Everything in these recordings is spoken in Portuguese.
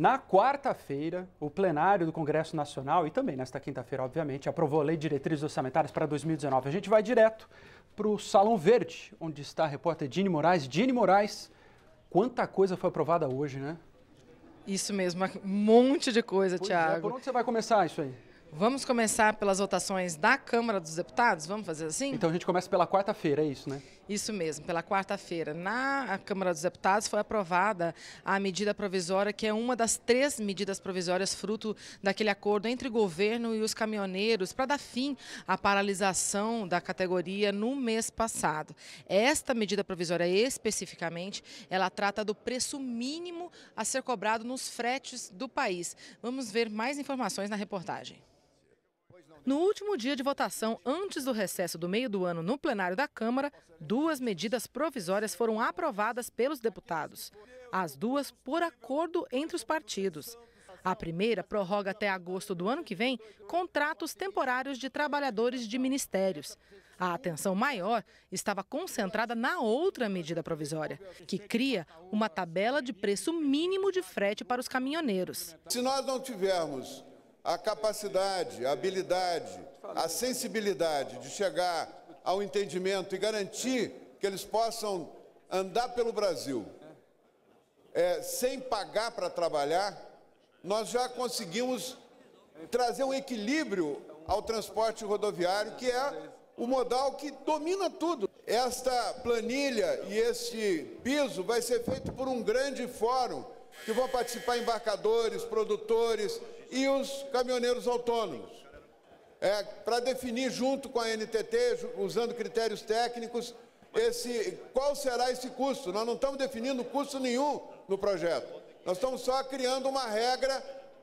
Na quarta-feira, o plenário do Congresso Nacional, e também nesta quinta-feira, obviamente, aprovou a Lei de Diretrizes Orçamentárias para 2019. A gente vai direto para o Salão Verde, onde está a repórter Dini Moraes. Dini Moraes, quanta coisa foi aprovada hoje, né? Isso mesmo, um monte de coisa, Thiago. Por onde você vai começar isso aí? Vamos começar pelas votações da Câmara dos Deputados? Vamos fazer assim? Então a gente começa pela quarta-feira, é isso, né? Isso mesmo, pela quarta-feira. Na Câmara dos Deputados foi aprovada a medida provisória, que é uma das 3 medidas provisórias fruto daquele acordo entre o governo e os caminhoneiros para dar fim à paralisação da categoria no mês passado. Esta medida provisória especificamente, ela trata do preço mínimo a ser cobrado nos fretes do país. Vamos ver mais informações na reportagem. No último dia de votação, antes do recesso do meio do ano no plenário da Câmara, 2 medidas provisórias foram aprovadas pelos deputados. As duas por acordo entre os partidos. A primeira prorroga até agosto do ano que vem contratos temporários de trabalhadores de ministérios. A atenção maior estava concentrada na outra medida provisória, que cria uma tabela de preço mínimo de frete para os caminhoneiros. Se nós não tivermos a capacidade, a habilidade, a sensibilidade de chegar ao entendimento e garantir que eles possam andar pelo Brasil sem pagar para trabalhar, nós já conseguimos trazer um equilíbrio ao transporte rodoviário, que é o modal que domina tudo. Esta planilha e este piso vai ser feito por um grande fórum, que vão participar embarcadores, produtores e os caminhoneiros autônomos, para definir junto com a NTT, usando critérios técnicos, qual será esse custo. Nós não estamos definindo custo nenhum no projeto, nós estamos só criando uma regra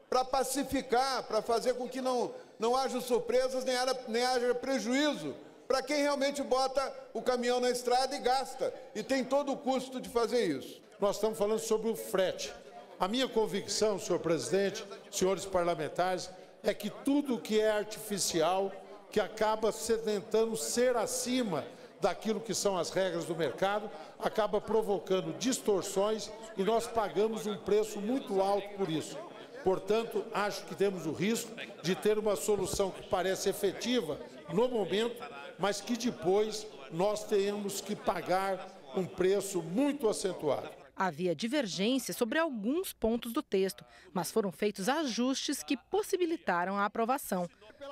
para pacificar, para fazer com que não haja surpresas, nem haja prejuízo para quem realmente bota o caminhão na estrada e gasta, e tem todo o custo de fazer isso. Nós estamos falando sobre o frete. A minha convicção, senhor presidente, senhores parlamentares, é que tudo que é artificial, que acaba tentando ser acima daquilo que são as regras do mercado, acaba provocando distorções e nós pagamos um preço muito alto por isso. Portanto, acho que temos o risco de ter uma solução que parece efetiva no momento, mas que depois nós tenhamos que pagar um preço muito acentuado. Havia divergência sobre alguns pontos do texto, mas foram feitos ajustes que possibilitaram a aprovação.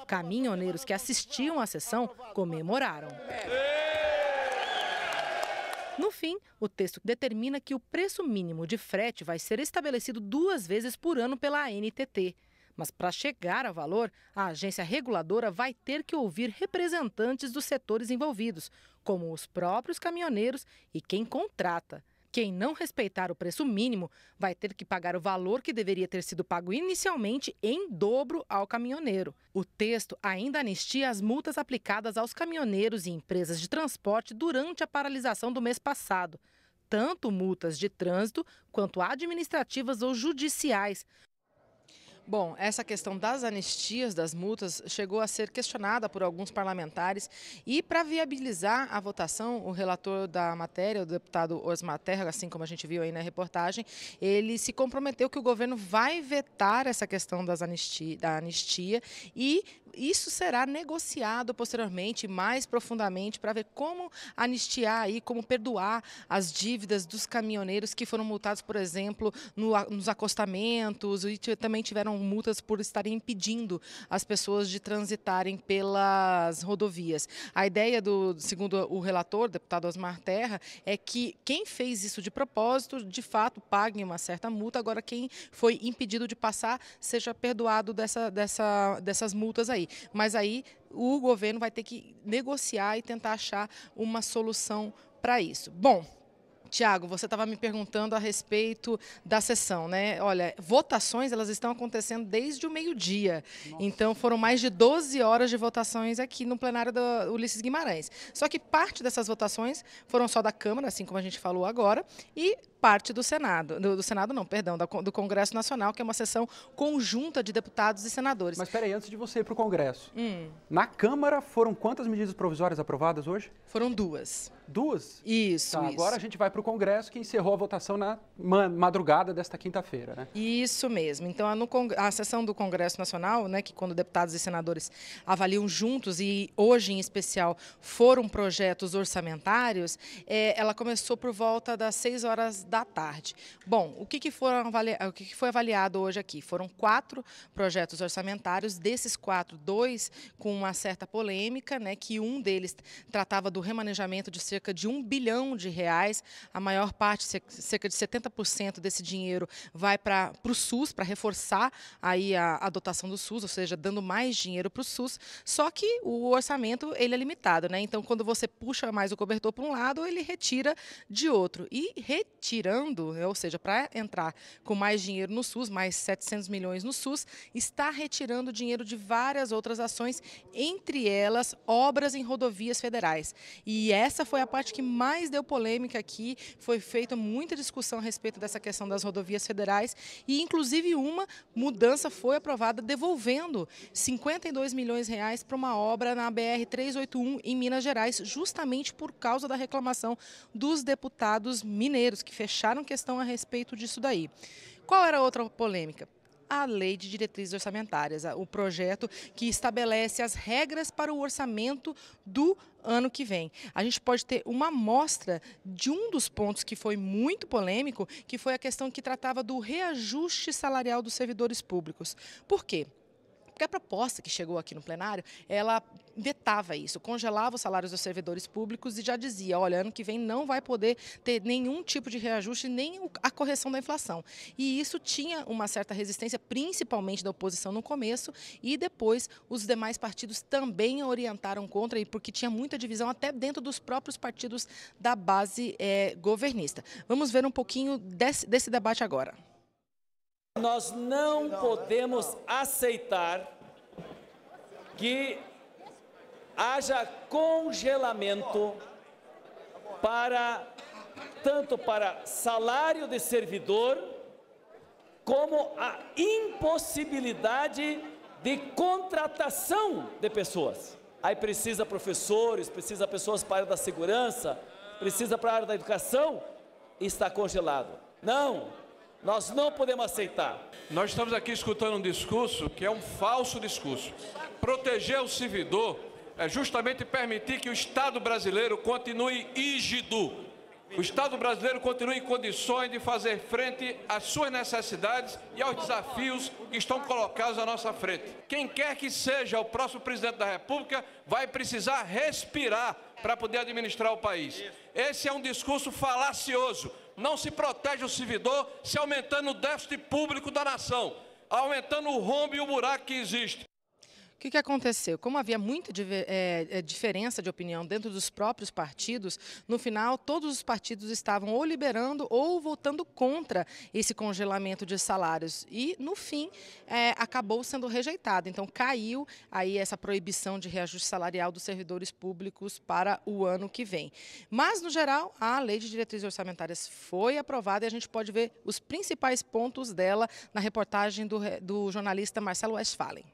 Caminhoneiros que assistiam à sessão comemoraram. No fim, o texto determina que o preço mínimo de frete vai ser estabelecido 2 vezes por ano pela ANTT. Mas para chegar ao valor, a agência reguladora vai ter que ouvir representantes dos setores envolvidos, como os próprios caminhoneiros e quem contrata. Quem não respeitar o preço mínimo vai ter que pagar o valor que deveria ter sido pago inicialmente em dobro ao caminhoneiro. O texto ainda anistia as multas aplicadas aos caminhoneiros e empresas de transporte durante a paralisação do mês passado, tanto multas de trânsito quanto administrativas ou judiciais. Bom, essa questão das anistias, das multas, chegou a ser questionada por alguns parlamentares e, para viabilizar a votação, o relator da matéria, o deputado Osmar Terra, assim como a gente viu aí na reportagem, ele se comprometeu que o governo vai vetar essa questão da anistia e isso será negociado posteriormente, mais profundamente, para ver como anistiar aí, como perdoar as dívidas dos caminhoneiros que foram multados, por exemplo, nos acostamentos e também tiveram multas por estarem impedindo as pessoas de transitarem pelas rodovias. A ideia, segundo o relator, deputado Osmar Terra, é que quem fez isso de propósito, de fato, pague uma certa multa. Agora, quem foi impedido de passar, seja perdoado dessas multas aí. Mas aí o governo vai ter que negociar e tentar achar uma solução para isso. Bom, Tiago, você estava me perguntando a respeito da sessão, né? Olha, votações elas estão acontecendo desde o meio-dia. Então foram mais de 12 horas de votações aqui no plenário do Ulisses Guimarães. Só que parte dessas votações foram só da Câmara, assim como a gente falou agora, e parte do Senado. Do Senado não, perdão, do Congresso Nacional, que é uma sessão conjunta de deputados e senadores. Mas espera aí, antes de você ir para o Congresso, na Câmara foram quantas medidas provisórias aprovadas hoje? Foram 2. 2? Isso, tá, isso. Agora a gente vai para o Congresso, que encerrou a votação na madrugada desta quinta-feira, né? Isso mesmo. Então, a sessão do Congresso Nacional, né, que quando deputados e senadores avaliam juntos, e hoje em especial foram projetos orçamentários, ela começou por volta das 6 horas da tarde. Bom, o que foi avaliado hoje aqui? Foram 4 projetos orçamentários, desses 4, 2 com uma certa polêmica, né, que um deles tratava do remanejamento de cerca de R$1 bilhão. A maior parte, cerca de 70% desse dinheiro, vai para o SUS, para reforçar aí a dotação do SUS, ou seja, dando mais dinheiro para o SUS. Só que o orçamento ele é limitado, né? Então, quando você puxa mais o cobertor para um lado, ele retira de outro. E retirando, ou seja, para entrar com mais dinheiro no SUS, mais 700 milhões no SUS, está retirando dinheiro de várias outras ações, entre elas obras em rodovias federais. E essa foi a parte que mais deu polêmica aqui, foi feita muita discussão a respeito dessa questão das rodovias federais e, inclusive, uma mudança foi aprovada devolvendo R$52 milhões para uma obra na BR-381 em Minas Gerais, justamente por causa da reclamação dos deputados mineiros, que fecharam questão a respeito disso daí. Qual era a outra polêmica? A Lei de Diretrizes Orçamentárias, o projeto que estabelece as regras para o orçamento do ano que vem. A gente pode ter uma amostra de um dos pontos que foi muito polêmico, que foi a questão que tratava do reajuste salarial dos servidores públicos. Por quê? Porque a proposta que chegou aqui no plenário, ela vetava isso, congelava os salários dos servidores públicos e já dizia, olha, ano que vem não vai poder ter nenhum tipo de reajuste, nem a correção da inflação. E isso tinha uma certa resistência, principalmente da oposição no começo, e depois os demais partidos também orientaram contra, porque tinha muita divisão até dentro dos próprios partidos da base governista. Vamos ver um pouquinho desse debate agora. Nós não podemos aceitar que haja congelamento tanto para salário de servidor, como a impossibilidade de contratação de pessoas. Aí precisa professores, precisa pessoas para a área da segurança, precisa para a área da educação, e está congelado. Não! Nós não podemos aceitar. Nós estamos aqui escutando um discurso que é um falso discurso. Proteger o servidor é justamente permitir que o Estado brasileiro continue rígido. O Estado brasileiro continue em condições de fazer frente às suas necessidades e aos desafios que estão colocados à nossa frente. Quem quer que seja o próximo presidente da República vai precisar respirar para poder administrar o país. Esse é um discurso falacioso. Não se protege o servidor se aumentando o déficit público da nação, aumentando o rombo e o buraco que existe. O que aconteceu? Como havia muita diferença de opinião dentro dos próprios partidos, no final todos os partidos estavam ou liberando ou votando contra esse congelamento de salários e, no fim, acabou sendo rejeitado. Então, caiu aí essa proibição de reajuste salarial dos servidores públicos para o ano que vem. Mas, no geral, a Lei de Diretrizes Orçamentárias foi aprovada e a gente pode ver os principais pontos dela na reportagem do jornalista Marcelo Westphalen.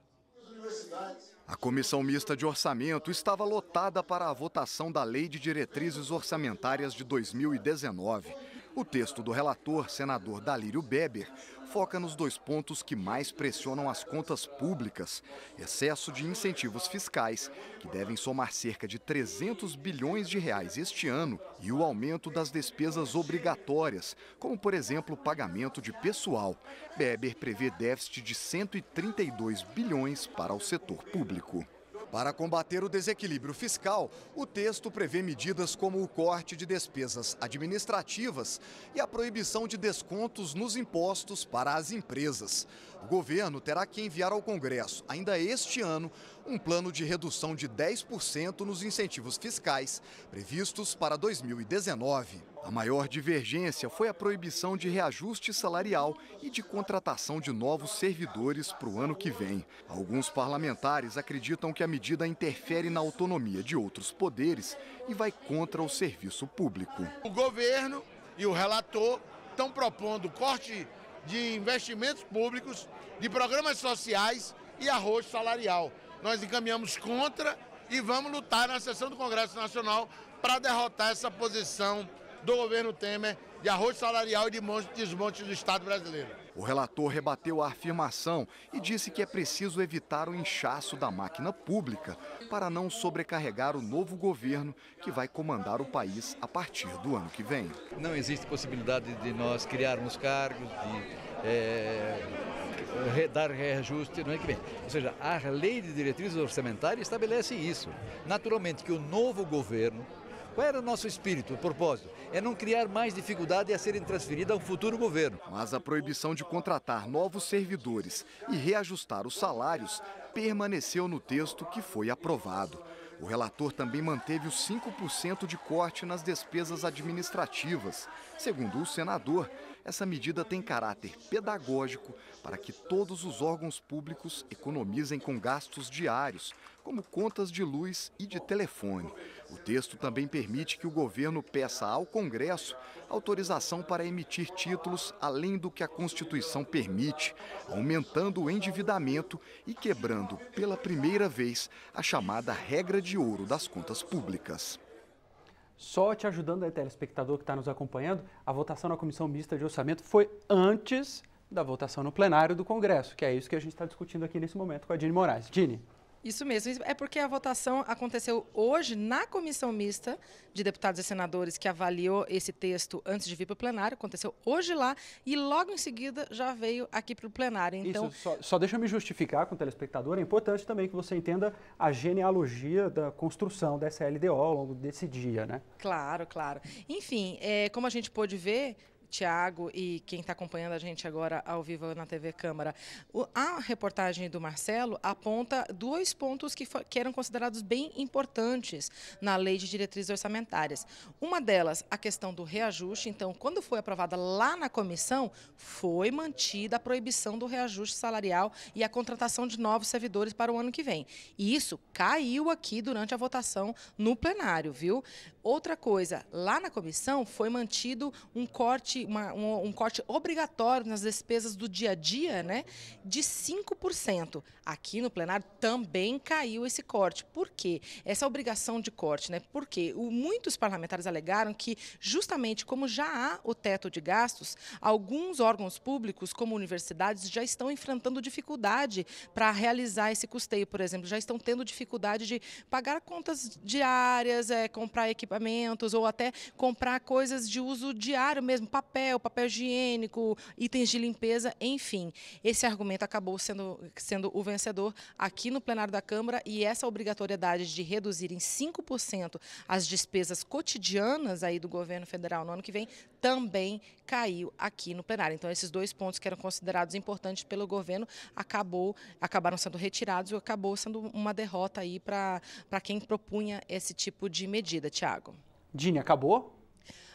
A Comissão Mista de Orçamento estava lotada para a votação da Lei de Diretrizes Orçamentárias de 2019. O texto do relator, senador Dalírio Beber, foca nos 2 pontos que mais pressionam as contas públicas: excesso de incentivos fiscais, que devem somar cerca de 300 bilhões de reais este ano, e o aumento das despesas obrigatórias, como, por exemplo, o pagamento de pessoal. Beber prevê déficit de 132 bilhões para o setor público. Para combater o desequilíbrio fiscal, o texto prevê medidas como o corte de despesas administrativas e a proibição de descontos nos impostos para as empresas. O governo terá que enviar ao Congresso, ainda este ano, um plano de redução de 10% nos incentivos fiscais previstos para 2019. A maior divergência foi a proibição de reajuste salarial e de contratação de novos servidores para o ano que vem. Alguns parlamentares acreditam que a medida interfere na autonomia de outros poderes e vai contra o serviço público. O governo e o relator estão propondo corte de investimentos públicos, de programas sociais e arroz salarial. Nós encaminhamos contra e vamos lutar na sessão do Congresso Nacional para derrotar essa posição do governo Temer de arroz salarial e de desmonte do Estado brasileiro. O relator rebateu a afirmação e disse que é preciso evitar o inchaço da máquina pública para não sobrecarregar o novo governo que vai comandar o país a partir do ano que vem. Não existe possibilidade de nós criarmos cargos, de dar reajuste no ano que vem. Ou seja, a lei de diretrizes orçamentárias estabelece isso. Naturalmente que o novo governo, qual era o nosso espírito, o propósito? É não criar mais dificuldade a serem transferidas ao futuro governo. Mas a proibição de contratar novos servidores e reajustar os salários permaneceu no texto que foi aprovado. O relator também manteve os 5% de corte nas despesas administrativas. Segundo o senador, essa medida tem caráter pedagógico para que todos os órgãos públicos economizem com gastos diários, como contas de luz e de telefone. O texto também permite que o governo peça ao Congresso autorização para emitir títulos além do que a Constituição permite, aumentando o endividamento e quebrando pela primeira vez a chamada regra de ouro das contas públicas. Só te ajudando aí, telespectador que está nos acompanhando, a votação na Comissão Mista de Orçamento foi antes da votação no plenário do Congresso, que é isso que a gente está discutindo aqui nesse momento com a Dini Moraes. Dini. Isso mesmo, é porque a votação aconteceu hoje na Comissão Mista de Deputados e Senadores que avaliou esse texto antes de vir para o plenário, aconteceu hoje lá e logo em seguida já veio aqui para o plenário. Então, isso, só deixa eu me justificar com o telespectador, é importante também que você entenda a genealogia da construção dessa LDO ao longo desse dia, né? Claro, claro. Enfim, como a gente pôde ver, Tiago e quem está acompanhando a gente agora ao vivo na TV Câmara, a reportagem do Marcelo aponta 2 pontos que eram considerados bem importantes na Lei de Diretrizes Orçamentárias. Uma delas, a questão do reajuste. Então, quando foi aprovada lá na comissão, foi mantida a proibição do reajuste salarial e a contratação de novos servidores para o ano que vem. E isso caiu aqui durante a votação no plenário, viu? Outra coisa, lá na comissão foi mantido um corte obrigatório nas despesas do dia a dia, né, de 5%. Aqui no plenário também caiu esse corte. Por quê? Essa obrigação de corte, né? Porque muitos parlamentares alegaram que, justamente como já há o teto de gastos, alguns órgãos públicos, como universidades, já estão enfrentando dificuldade para realizar esse custeio, por exemplo, já estão tendo dificuldade de pagar contas diárias, comprar equipamentos ou até comprar coisas de uso diário mesmo, papel higiênico, itens de limpeza, enfim. Esse argumento acabou sendo o vencedor aqui no plenário da Câmara e essa obrigatoriedade de reduzir em 5% as despesas cotidianas aí do governo federal no ano que vem também caiu aqui no plenário. Então, esses 2 pontos que eram considerados importantes pelo governo acabaram sendo retirados e acabou sendo uma derrota aí para quem propunha esse tipo de medida, Tiago. Dini, acabou?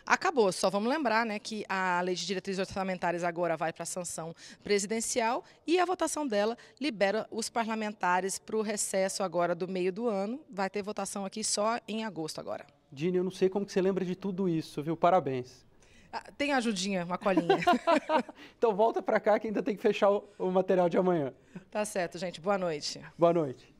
Acabou, só vamos lembrar, né, que a Lei de Diretrizes Orçamentárias agora vai para a sanção presidencial e a votação dela libera os parlamentares para o recesso agora do meio do ano. Vai ter votação aqui só em agosto agora. Dini, eu não sei como que você lembra de tudo isso, viu? Parabéns. Tem ajudinha, uma colinha. Então volta para cá que ainda tem que fechar o material de amanhã. Tá certo, gente. Boa noite. Boa noite.